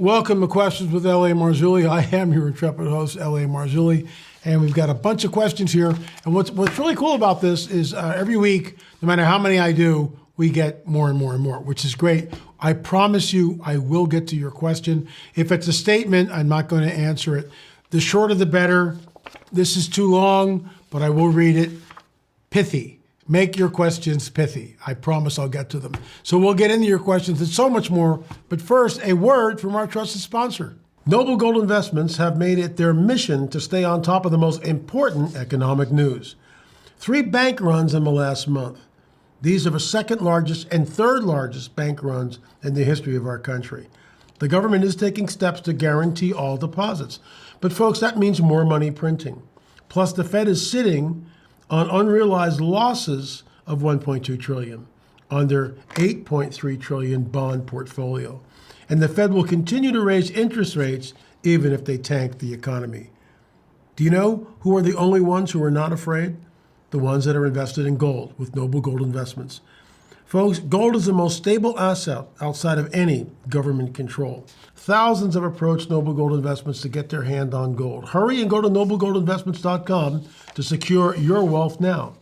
Welcome to Questions with L.A. Marzulli. I am your intrepid host, L.A. Marzulli, and we've got a bunch of questions here. And what's really cool about this is every week, no matter how many I do, we get more and more and more, which is great. I promise you I will get to your question. If it's a statement, I'm not going to answer it. The shorter the better. This is too long, but I will read it. Pithy. Make your questions pithy. I promise I'll get to them. So we'll get into your questions and so much more. But first, a word from our trusted sponsor. Noble Gold Investments have made it their mission to stay on top of the most important economic news. 3 bank runs in the last month. These are the second largest and third largest bank runs in the history of our country. The government is taking steps to guarantee all deposits. But folks, that means more money printing. Plus, the Fed is sitting on unrealized losses of $1.2 trillion on their $8.3 trillion bond portfolio. And the Fed will continue to raise interest rates even if they tank the economy. Do you know who are the only ones who are not afraid? The ones that are invested in gold with Noble Gold Investments. Folks, gold is the most stable asset outside of any government control. Thousands have approached Noble Gold Investments to get their hand on gold. Hurry and go to noblegoldinvestments.com to secure your wealth now.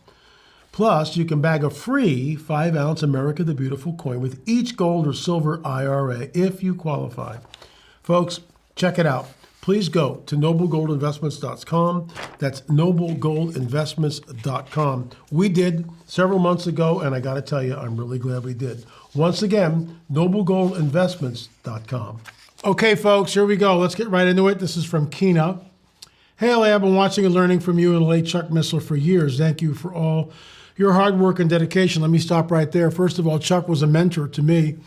Plus, you can bag a free 5-ounce America the Beautiful coin with each gold or silver IRA if you qualify. Folks, check it out. Please go to noblegoldinvestments.com. That's noblegoldinvestments.com. We did several months ago, and I got to tell you, I'm really glad we did. Once again, noblegoldinvestments.com. Okay, folks, here we go. Let's get right into it. This is from Kina. Hey, LA, I've been watching and learning from you and the late Chuck Missler for years. Thank you for all your hard work and dedication. Let me stop right there. First of all, Chuck was a mentor to me.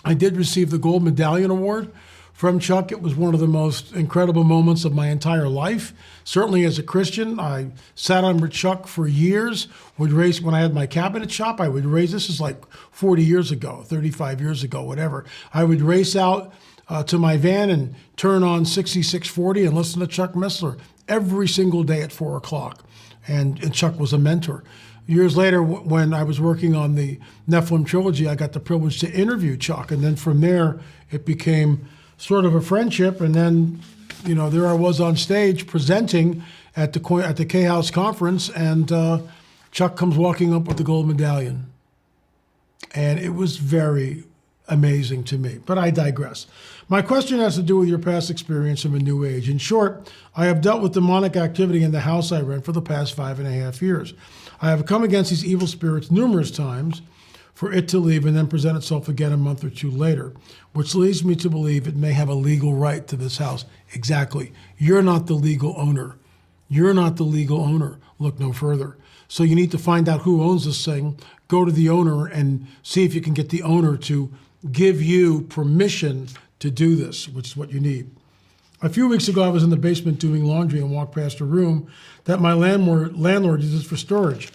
I did receive the Gold Medallion Award from Chuck. It was one of the most incredible moments of my entire life. Certainly as a Christian, I sat under Chuck for years, would race, when I had my cabinet shop, I would race, this is like 40 years ago, 35 years ago, whatever. I would race out to my van and turn on 6640 and listen to Chuck Missler every single day at 4 o'clock. And Chuck was a mentor. Years later, when I was working on the Nephilim trilogy, I got the privilege to interview Chuck. And then from there, it became sort of a friendship, and then, you know, there I was on stage presenting at the K-House conference, and Chuck comes walking up with the gold medallion. And it was very amazing to me, but I digress. My question has to do with your past experience in the New Age. In short, I have dealt with demonic activity in the house I rent for the past 5.5 years. I have come against these evil spirits numerous times, for it to leave and then present itself again a month or two later, which leads me to believe it may have a legal right to this house. Exactly. You're not the legal owner. You're not the legal owner. Look no further. So you need to find out who owns this thing, go to the owner and see if you can get the owner to give you permission to do this, which is what you need. A few weeks ago, I was in the basement doing laundry and walked past a room that my landlord uses for storage.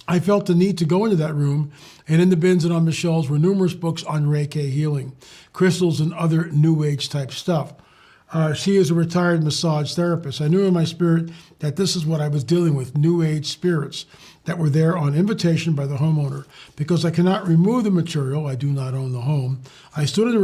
I felt the need to go into that room, and in the bins and on the shelves were numerous books on Reiki healing, crystals, and other New Age type stuff. She is a retired massage therapist. I knew in my spirit that this is what I was dealing with, New Age spirits that were there on invitation by the homeowner. Because I cannot remove the material, I do not own the home, I stood in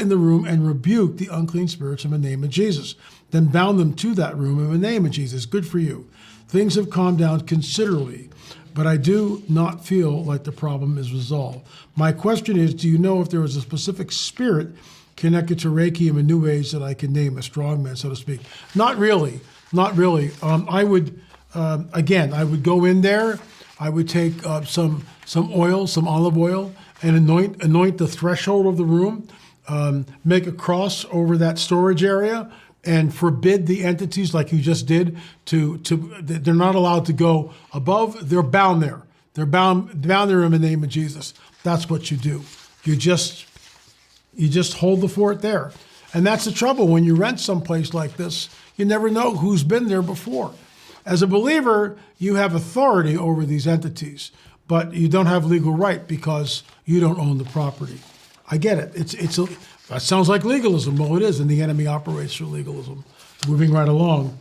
the room and rebuked the unclean spirits in the name of Jesus, then bound them to that room in the name of Jesus. Good for you. Things have calmed down considerably, but I do not feel like the problem is resolved. My question is, do you know if there is a specific spirit connected to Reiki in the New Age that I can name, a strongman, so to speak? Not really, not really. I would, again, I would go in there, I would take some oil, some olive oil, and anoint the threshold of the room, make a cross over that storage area, and forbid the entities like you just did they're not allowed to go above. They're bound there. They're bound there in the name of Jesus. That's what you do. You just hold the fort there. And that's the trouble when you rent someplace like this. You never know who's been there before. As a believer, you have authority over these entities, but you don't have legal right because you don't own the property. I get it. That sounds like legalism. Well, it is, and the enemy operates through legalism. Moving right along.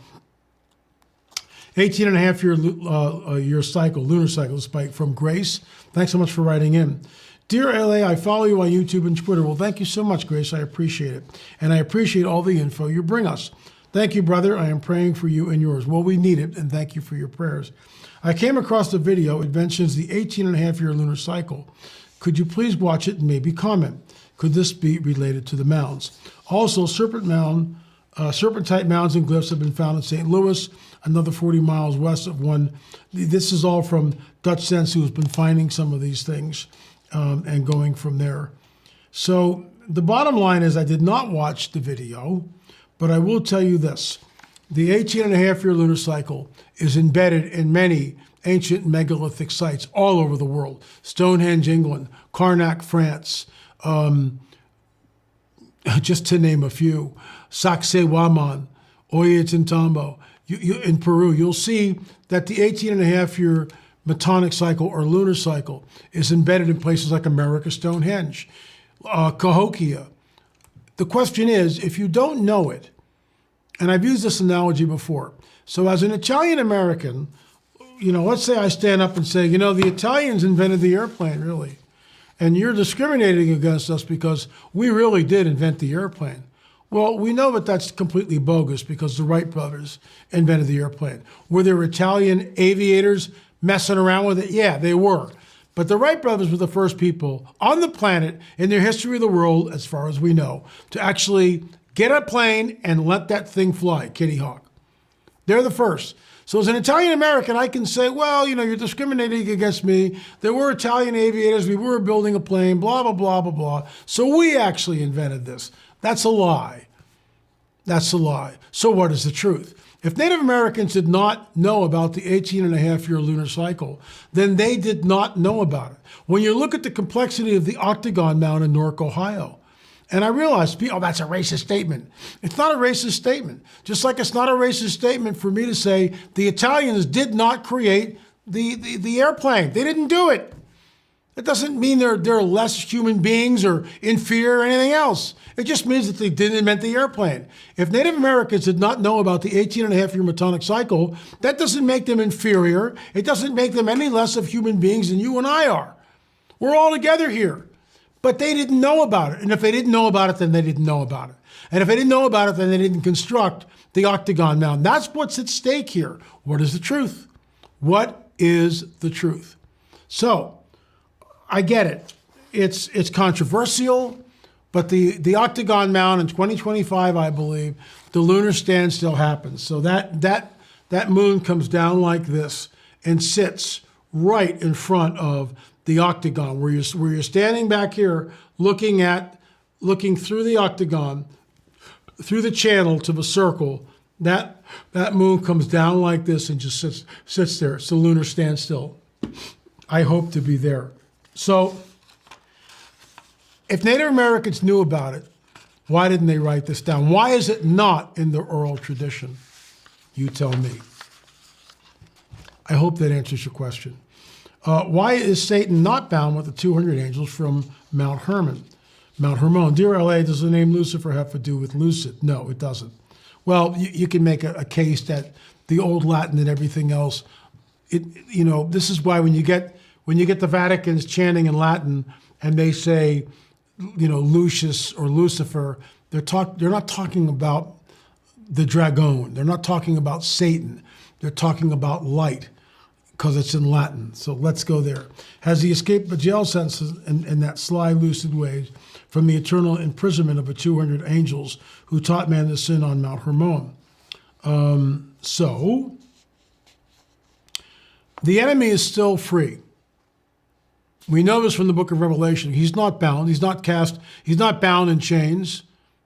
18.5 year cycle, lunar cycle spike from Grace. Thanks so much for writing in. Dear LA, I follow you on YouTube and Twitter. Well, thank you so much, Grace. I appreciate it. And I appreciate all the info you bring us. Thank you, brother. I am praying for you and yours. Well, we need it, and thank you for your prayers. I came across the video. It mentions the 18-and-a-half-year lunar cycle. Could you please watch it and maybe comment? Could this be related to the mounds? Also, serpentine mounds and glyphs have been found in St. Louis, another 40 miles west of one. This is all from Dutch Sense, who has been finding some of these things and going from there. So the bottom line is I did not watch the video, but I will tell you this. The 18-and-a-half-year lunar cycle is embedded in many ancient megalithic sites all over the world. Stonehenge, England, Karnak, France, just to name a few. Sacsayhuaman, Ollantaytambo. In Peru, you'll see that the 18-and-a-half-year Metonic cycle or lunar cycle is embedded in places like America, Stonehenge, Cahokia. The question is, if you don't know it, and I've used this analogy before, so as an Italian American, let's say I stand up and say, the Italians invented the airplane, really. And you're discriminating against us because we really did invent the airplane. Well, we know that that's completely bogus because the Wright brothers invented the airplane. Were there Italian aviators messing around with it? Yeah, they were. But the Wright brothers were the first people on the planet in their history of the world, as far as we know, to actually get a plane and let that thing fly, Kitty Hawk. They're the first. So as an Italian American, I can say, well, you're discriminating against me. There were Italian aviators. We were building a plane, blah, blah, blah, blah, blah. So we actually invented this. That's a lie. That's a lie. So what is the truth? If Native Americans did not know about the 18-and-a-half-year lunar cycle, then they did not know about it. When you look at the complexity of the Octagon Mound in Newark, Ohio, and I realized, that's a racist statement. It's not a racist statement. Just like it's not a racist statement for me to say the Italians did not create the airplane. They didn't do it. It doesn't mean they're less human beings or inferior or anything else. It just means that they didn't invent the airplane. If Native Americans did not know about the 18-and-a-half-year Metonic cycle, that doesn't make them inferior. It doesn't make them any less of human beings than you and I are. We're all together here. But they didn't know about it. And if they didn't know about it, then they didn't know about it. And if they didn't know about it, then they didn't construct the Octagon Mound. That's what's at stake here. What is the truth? What is the truth? So, I get it. It's controversial, but the Octagon Mound in 2025, I believe, the lunar standstill happens. So that moon comes down like this and sits right in front of the octagon, where you're standing back here looking through the octagon, through the channel to the circle. That moon comes down like this and just sits there. It's the lunar standstill. I hope to be there. So if Native Americans knew about it, why didn't they write this down? Why is it not in the oral tradition? You tell me. I hope that answers your question. Why is Satan not bound with the 200 angels from Mount Hermon? Mount Hermon. Dear LA, does the name Lucifer have to do with lucid? No, it doesn't. Well, you can make a case that the old Latin and everything else, this is why when you get the Vatican's chanting in Latin and they say, Lucius or Lucifer, they're not talking about the dragon. They're not talking about Satan. They're talking about light, because it's in Latin. So let's go there. Has he escaped the jail sentences in that sly, lucid way from the eternal imprisonment of the 200 angels who taught man to sin on Mount Hermon? So the enemy is still free. We know this from the book of Revelation. He's not bound. He's not cast. He's not bound in chains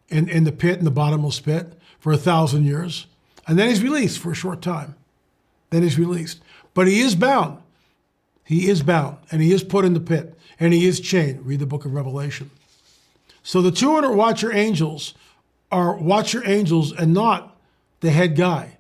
in the pit, in the bottomless pit for 1,000 years. And then he's released for a short time. Then he's released. But he is bound. He is bound, and he is put in the pit, and he is chained. Read the book of Revelation. So the 200 watcher angels are watcher angels and not the head guy.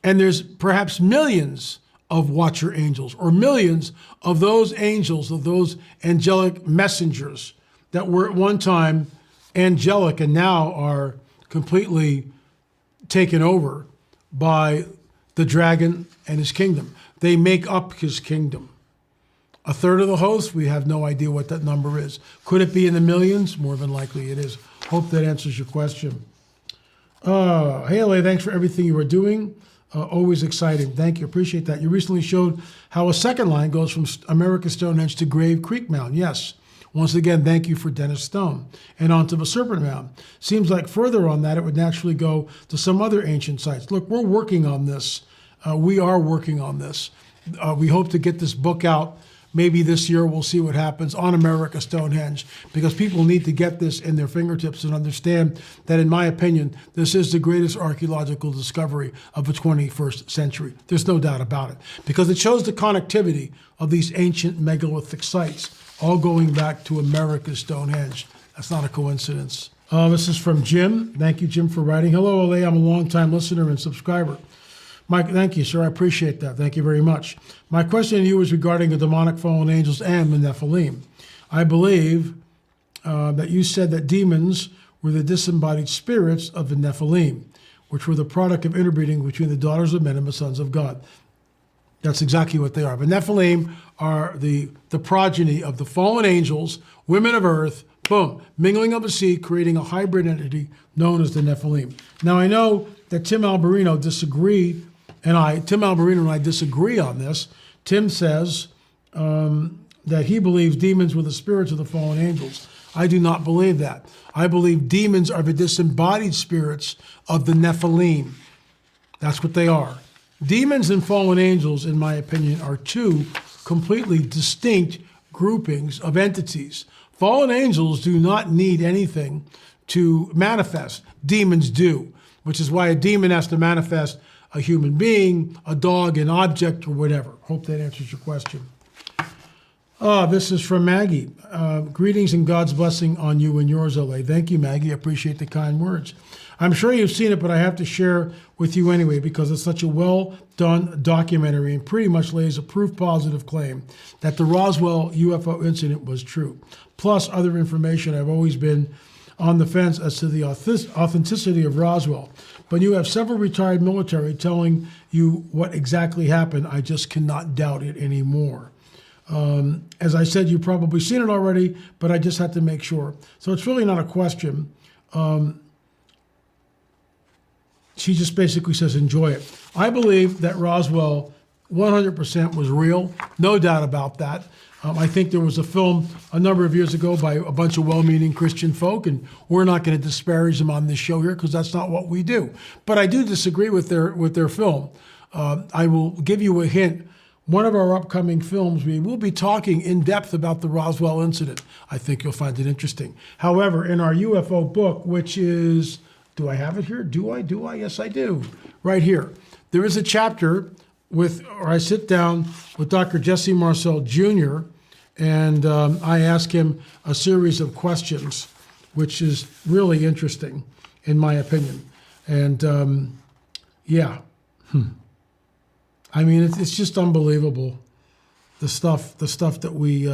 And there's perhaps millions of watcher angels, or millions of those angels, of those angelic messengers that were at one time angelic and now are completely taken over by the dragon and his kingdom. They make up his kingdom. A third of the hosts, we have no idea what that number is. Could it be in the millions? More than likely it is. Hope that answers your question. Hey, LA, thanks for everything you are doing. Always exciting. Thank you. Appreciate that. You recently showed how a second line goes from America's Stonehenge to Grave Creek Mound. Yes. Once again, thank you for Dennis Stone. And on to the Serpent Mound. Seems like further on that, it would naturally go to some other ancient sites. Look, we're working on this. We are working on this. We hope to get this book out maybe this year. We'll see what happens on America Stonehenge, because people need to get this in their fingertips and understand that, in my opinion, this is the greatest archaeological discovery of the 21st century. There's no doubt about it, because it shows the connectivity of these ancient megalithic sites, all going back to America's Stonehenge. That's not a coincidence. This is from Jim. Thank you, Jim, for writing. Hello, LA. I'm a longtime listener and subscriber. Mike, thank you, sir. I appreciate that. Thank you very much. My question to you is regarding the demonic fallen angels and the Nephilim. I believe that you said that demons were the disembodied spirits of the Nephilim, which were the product of interbreeding between the daughters of men and the sons of God. That's exactly what they are. The Nephilim are the progeny of the fallen angels, women of earth, boom, mingling of the sea, creating a hybrid entity known as the Nephilim. Now, I know that Tim Alberino and I disagree on this. Tim says that he believes demons were the spirits of the fallen angels. I do not believe that. I believe demons are the disembodied spirits of the Nephilim. That's what they are. Demons and fallen angels, in my opinion, are two completely distinct groupings of entities. Fallen angels do not need anything to manifest. Demons do, which is why a demon has to manifest a human being, a dog, an object, or whatever. Hope that answers your question. This is from Maggie. Greetings and God's blessing on you and yours, LA. Thank you, Maggie. I appreciate the kind words. I'm sure you've seen it, but I have to share with you anyway, because it's such a well-done documentary and pretty much lays a proof positive claim that the Roswell UFO incident was true. Plus other information. I've always been on the fence as to the authenticity of Roswell. But you have several retired military telling you what exactly happened. I just cannot doubt it anymore. As I said, you've probably seen it already, but I just had to make sure. So it's really not a question. She just basically says, enjoy it. I believe that Roswell 100% was real. No doubt about that. I think there was a film a number of years ago by a bunch of well-meaning Christian folk, and we're not going to disparage them on this show here because that's not what we do. But I do disagree with their film. I will give you a hint. One of our upcoming films, we will be talking in depth about the Roswell incident. I think you'll find it interesting. However, in our UFO book, which is, do I have it here? Do I? Yes, I do. Right here. There is a chapter I sit down with Dr. Jesse Marcel Jr., and I ask him a series of questions, which is really interesting, in my opinion. And I mean, it's just unbelievable. The stuff that we,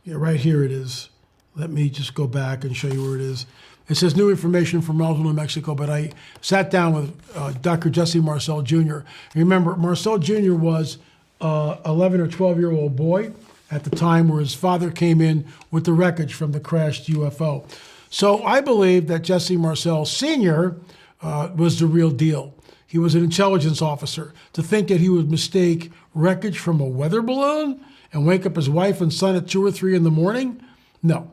right here it is. Let me just go back and show you where it is. It says new information from Marzulli, New Mexico, but I sat down with Dr. Jesse Marcel Jr. Remember, Marcel Jr. was 11 or 12-year-old boy at the time where his father came in with the wreckage from the crashed UFO. So I believe that Jesse Marcel Sr. Was the real deal. He was an intelligence officer. To think that he would mistake wreckage from a weather balloon and wake up his wife and son at 2 or 3 in the morning? No.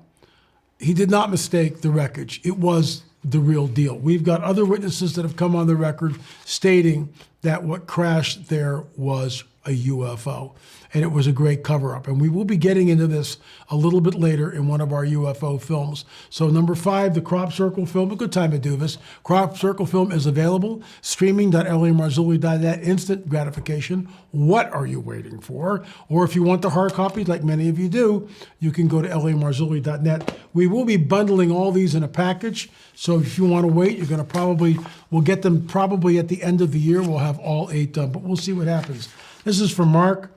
He did not mistake the wreckage. It was the real deal. We've got other witnesses that have come on the record stating that what crashed there was a UFO, and it was a great cover-up. And we will be getting into this a little bit later in one of our UFO films. So number 5, the Crop Circle film, a good time to do this. Crop Circle film is available, streaming.lamarzulli.net, instant gratification. What are you waiting for? Or if you want the hard copy, like many of you do, you can go to lamarzulli.net. We will be bundling all these in a package. So if you want to wait, you're going to we'll get them probably at the end of the year. We'll have all 8 done, but we'll see what happens. This is from Mark.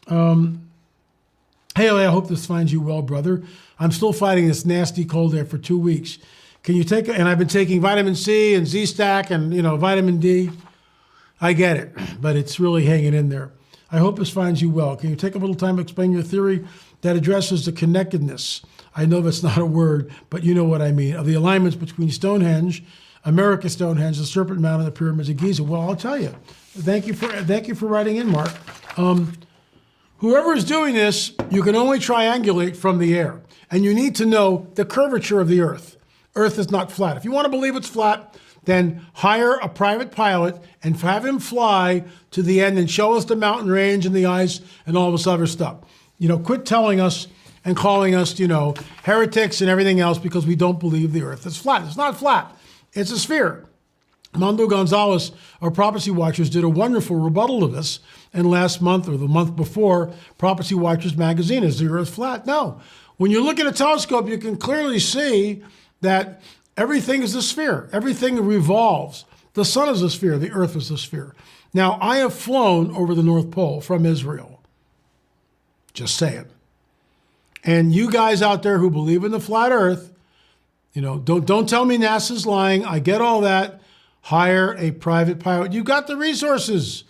Hey, I hope this finds you well, brother. I'm still fighting this nasty cold there for 2 weeks. Can you take it? And I've been taking vitamin C and Z-Stack and, vitamin D. I get it, but it's really hanging in there. I hope this finds you well. Can you take a little time to explain your theory that addresses the connectedness? I know that's not a word, but you know what I mean, of the alignments between Stonehenge, America's Stonehenge, the Serpent Mound, and the Pyramids of Giza. Well, I'll tell you. Thank you for writing in, Mark. Whoever is doing this, you can only triangulate from the air. And you need to know the curvature of the Earth. Earth is not flat. If you want to believe it's flat, then hire a private pilot and have him fly to the end and show us the mountain range and the ice and all this other stuff. Quit telling us and calling us, heretics and everything else because we don't believe the Earth is flat. It's not flat. It's a sphere. Mondo Gonzalez, our Prophecy Watchers, did a wonderful rebuttal of this. And last month or the month before, Prophecy Watchers magazine, is the Earth flat? No. When you look at a telescope, you can clearly see that everything is a sphere. Everything revolves. The sun is a sphere. The Earth is a sphere. Now, I have flown over the North Pole from Israel. Just saying. And you guys out there who believe in the flat Earth, don't tell me NASA's lying. I get all that. Hire a private pilot. You got the resources.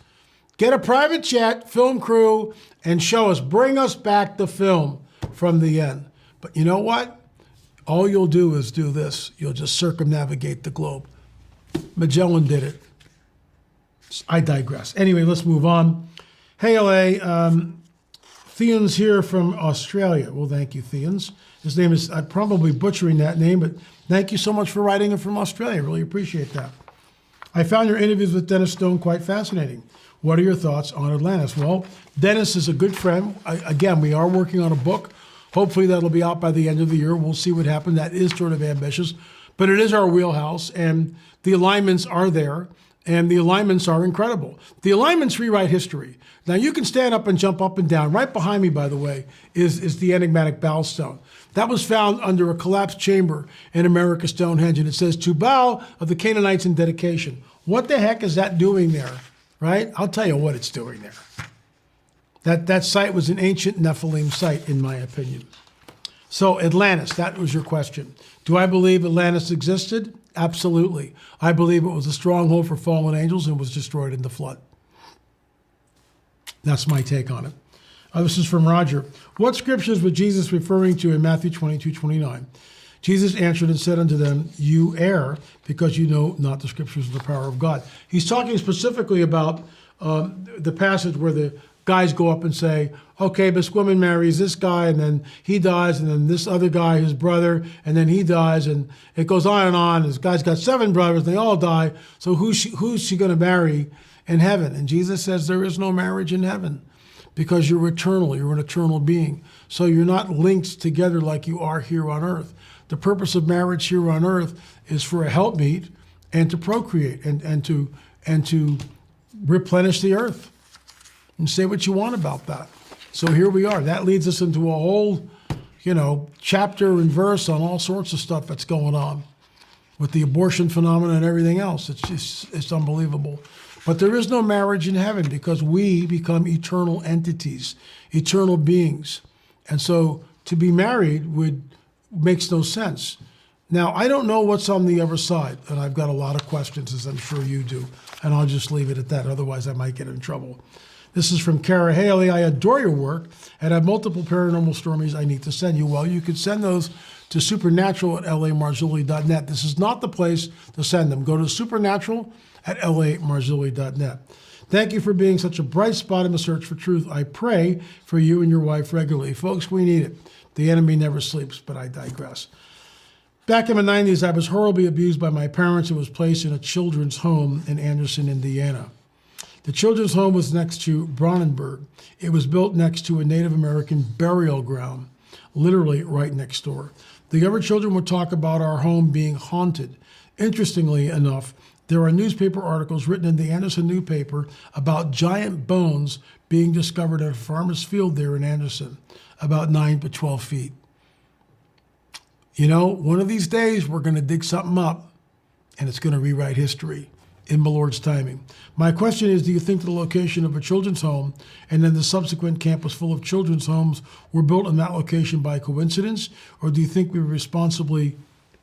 Get a private jet, film crew, and show us. Bring us back the film from the end. But you know what? All you'll do is do this. You'll just circumnavigate the globe. Magellan did it. I digress. Anyway, let's move on. Hey, LA. Theon's here from Australia. Well, thank you, Theon's. His name is, I'm probably butchering that name, but thank you so much for writing in from Australia. Really appreciate that. I found your interviews with Dennis Stone quite fascinating. What are your thoughts on Atlantis? Well, Dennis is a good friend. Again, we are working on a book. Hopefully that'll be out by the end of the year. We'll see what happens. That is sort of ambitious, but it is our wheelhouse, and the alignments are there, and the alignments are incredible. The alignments rewrite history. Now, you can stand up and jump up and down. Right behind me, by the way, is the enigmatic Baal stone. That was found under a collapsed chamber in America's Stonehenge, and it says, to Baal of the Canaanites in dedication. What the heck is that doing there, right? I'll tell you what it's doing there. That site was an ancient Nephilim site, in my opinion. So Atlantis, that was your question. Do I believe Atlantis existed? Absolutely. I believe it was a stronghold for fallen angels and was destroyed in the flood. That's my take on it. This is from Roger. What scriptures was Jesus referring to in Matthew 22:29? Jesus answered and said unto them, you err, because you know not the scriptures of the power of God. He's talking specifically about the passage where the guys go up and say, okay, this woman marries this guy, and then he dies, and then this other guy, his brother, and then he dies, and it goes on and on. This guy's got 7 brothers, and they all die. So who's she going to marry in heaven? And Jesus says there is no marriage in heaven because you're eternal. You're an eternal being. So you're not linked together like you are here on earth. The purpose of marriage here on earth is for a helpmeet and to procreate and to replenish the earth. And say what you want about that. So here we are. That leads us into a whole, chapter and verse on all sorts of stuff that's going on with the abortion phenomenon and everything else. It's unbelievable. But there is no marriage in heaven because we become eternal entities, eternal beings. And so to be married makes no sense. Now, I don't know what's on the other side, and I've got a lot of questions, as I'm sure you do, and I'll just leave it at that. Otherwise, I might get in trouble. This is from Kara Haley. I adore your work and have multiple paranormal stories I need to send you. Well, you could send those to supernatural@lamarzulli.net. This is not the place to send them. Go to supernatural@lamarzulli.net. Thank you for being such a bright spot in the search for truth. I pray for you and your wife regularly. Folks, we need it. The enemy never sleeps, but I digress. Back in the 90s, I was horribly abused by my parents and was placed in a children's home in Anderson, Indiana. The children's home was next to Bronnenburg. It was built next to a Native American burial ground, literally right next door. The other children would talk about our home being haunted. Interestingly enough, there are newspaper articles written in the Anderson newspaper about giant bones being discovered at a farmer's field there in Anderson, about 9 to 12 feet. One of these days we're going to dig something up and it's going to rewrite history in the Lord's timing. My question is, do you think the location of a children's home and then the subsequent campus full of children's homes were built in that location by coincidence? Or do you think we were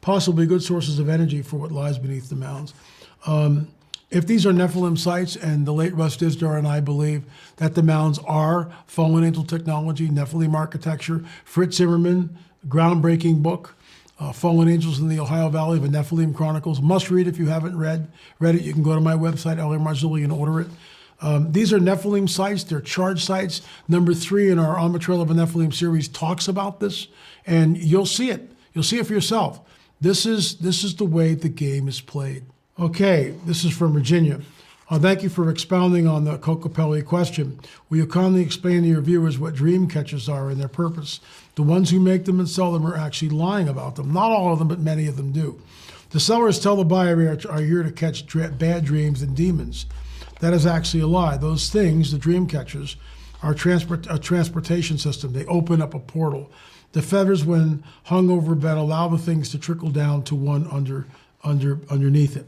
possibly good sources of energy for what lies beneath the mounds? if these are Nephilim sites, and the late Russ Dizdar and I believe that the mounds are fallen angel technology, Nephilim architecture, Fritz Zimmerman, groundbreaking book, Fallen Angels in the Ohio Valley, the Nephilim Chronicles. Must read if you haven't read it. You can go to my website, L.A. Marzulli, and order it. These are Nephilim sites. They're charged sites. Number 3 in our On the Trail of a Nephilim series talks about this, and you'll see it. You'll see it for yourself. This is the way the game is played. Okay, this is from Virginia. Thank you for expounding on the Kokopelli question. Will you kindly explain to your viewers what Dreamcatchers are and their purpose? The ones who make them and sell them are actually lying about them. Not all of them, but many of them do. The sellers tell the buyer they are here to catch bad dreams and demons. That is actually a lie. Those things, the Dreamcatchers, are a transportation system. They open up a portal. The feathers, when hung over a bed, allow the things to trickle down to one underneath it.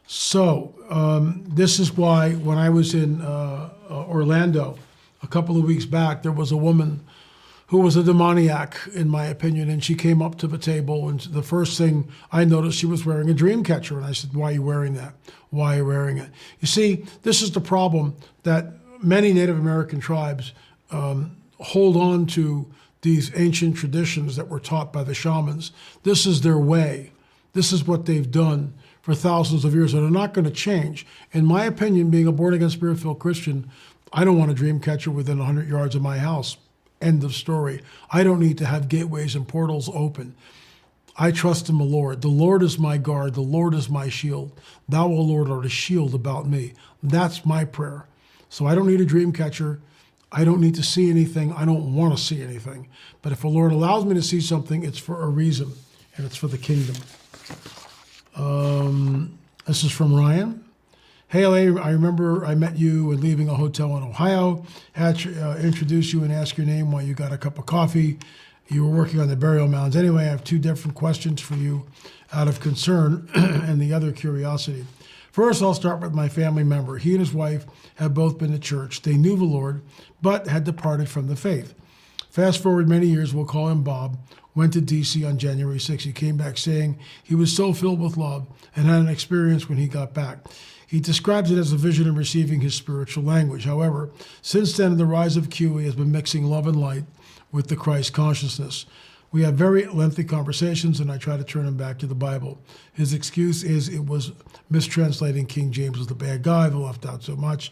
So this is why when I was in Orlando a couple of weeks back, there was a woman who was a demoniac, in my opinion, and she came up to the table, and the first thing I noticed, she was wearing a Dreamcatcher, and I said, why are you wearing that? Why are you wearing it? You see, this is the problem that many Native American tribes hold on to these ancient traditions that were taught by the shamans. This is their way. This is what they've done for thousands of years, and they're not going to change. In my opinion, being a born-again, spirit-filled Christian, I don't want a Dreamcatcher within 100 yards of my house. End of story. I don't need to have gateways and portals open. I trust in the Lord. The Lord is my guard. The Lord is my shield. Thou, O Lord, art a shield about me. That's my prayer. So I don't need a Dreamcatcher. I don't need to see anything. I don't want to see anything. But if the Lord allows me to see something, it's for a reason, and it's for the kingdom. This is from Ryan. Hey, LA, I remember I met you when leaving a hotel in Ohio. Had to introduce you and ask your name while you got a cup of coffee. You were working on the burial mounds. Anyway, I have 2 different questions for you out of concern and the other curiosity. First, I'll start with my family member. He and his wife have both been to church. They knew the Lord, but had departed from the faith. Fast forward many years, we'll call him Bob, went to D.C. on January 6th. He came back saying he was so filled with love and had an experience when he got back. He describes it as a vision of receiving his spiritual language. However, since then, in the rise of Q, he has been mixing love and light with the Christ consciousness. We have very lengthy conversations, and I try to turn him back to the Bible. His excuse is it was mistranslating King James as the bad guy that left out so much.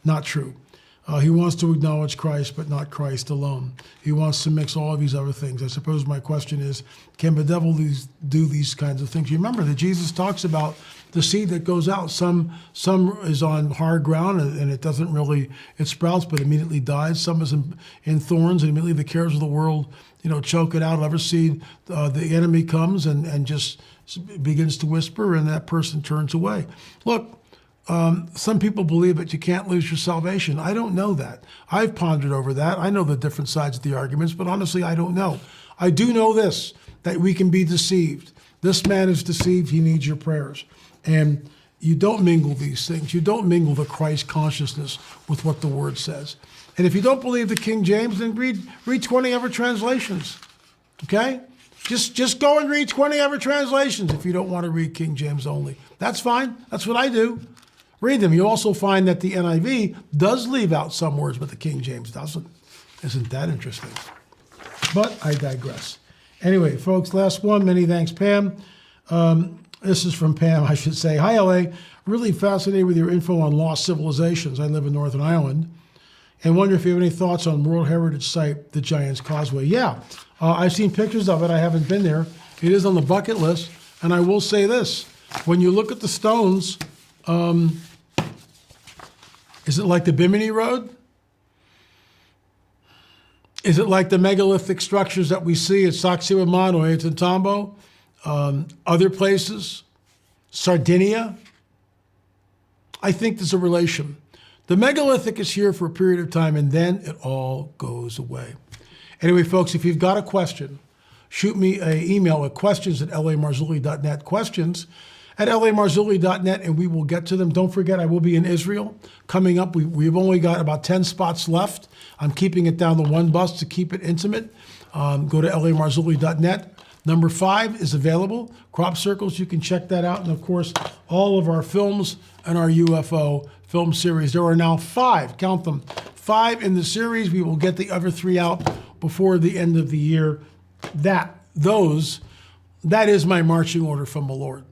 Not true. He wants to acknowledge Christ, but not Christ alone. He wants to mix all of these other things. I suppose my question is, can the devil do these kinds of things? You remember that Jesus talks about the seed that goes out. Some is on hard ground, and it doesn't really, it sprouts, but immediately dies. Some is in thorns, and immediately the cares of the world, choke it out. Other seed, the enemy comes and just begins to whisper, and that person turns away. Look, some people believe that you can't lose your salvation. I don't know that. I've pondered over that. I know the different sides of the arguments, but honestly, I don't know. I do know this, that we can be deceived. This man is deceived. He needs your prayers. And you don't mingle these things. You don't mingle the Christ consciousness with what the Word says. And if you don't believe the King James, then read 20 other translations, okay? Just go and read 20 other translations if you don't want to read King James only. That's fine. That's what I do. Read them. You also find that the NIV does leave out some words, but the King James doesn't. Isn't that interesting? But I digress. Anyway, folks, last one. Many thanks, Pam. This is from Pam, I should say. Hi, LA. Really fascinated with your info on lost civilizations. I live in Northern Ireland and wonder if you have any thoughts on World Heritage Site, the Giant's Causeway. Yeah, I've seen pictures of it. I haven't been there. It is on the bucket list. And I will say this. When you look at the stones, is it like the Bimini Road? Is it like the megalithic structures that we see at Sacsayhuaman or Ollantaytambo? Other places? Sardinia? I think there's a relation. The megalithic is here for a period of time, and then it all goes away. Anyway, folks, if you've got a question, shoot me an email at questions@lamarzulli.net, questions@lamarzulli.net, and we will get to them. Don't forget, I will be in Israel coming up. We've only got about 10 spots left. I'm keeping it down to 1 bus to keep it intimate. Go to lamarzulli.net. Number 5 is available. Crop Circles, you can check that out. And of course, all of our films and our UFO film series. There are now 5, count them, 5 in the series. We will get the other 3 out before the end of the year. That is my marching order from the Lord,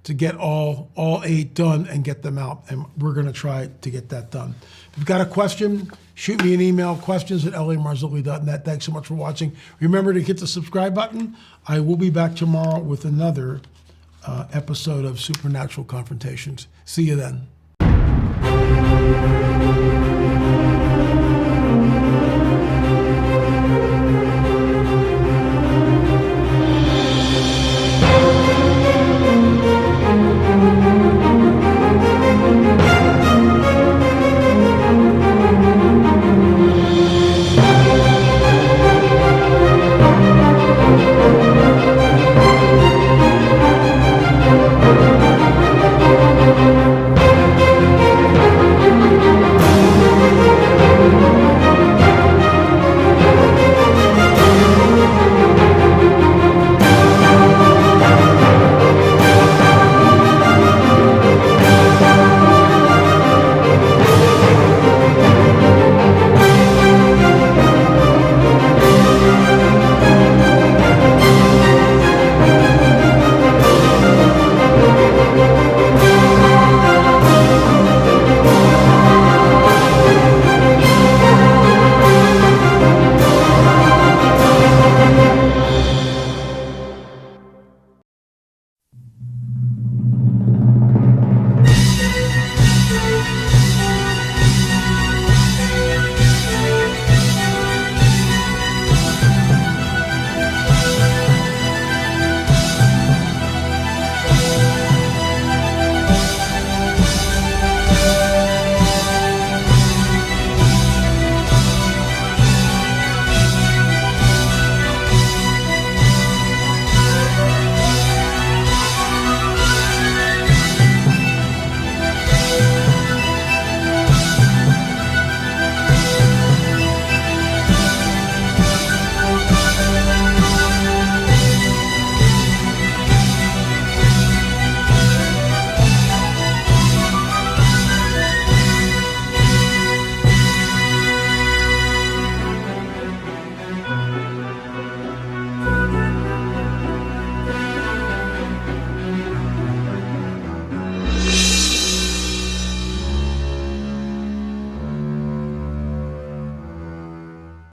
to get all 8 done and get them out. And we're going to try to get that done. If you've got a question, shoot me an email, questions@lamarzulli.net. Thanks so much for watching. Remember to hit the subscribe button. I will be back tomorrow with another episode of Supernatural Confrontations. See you then.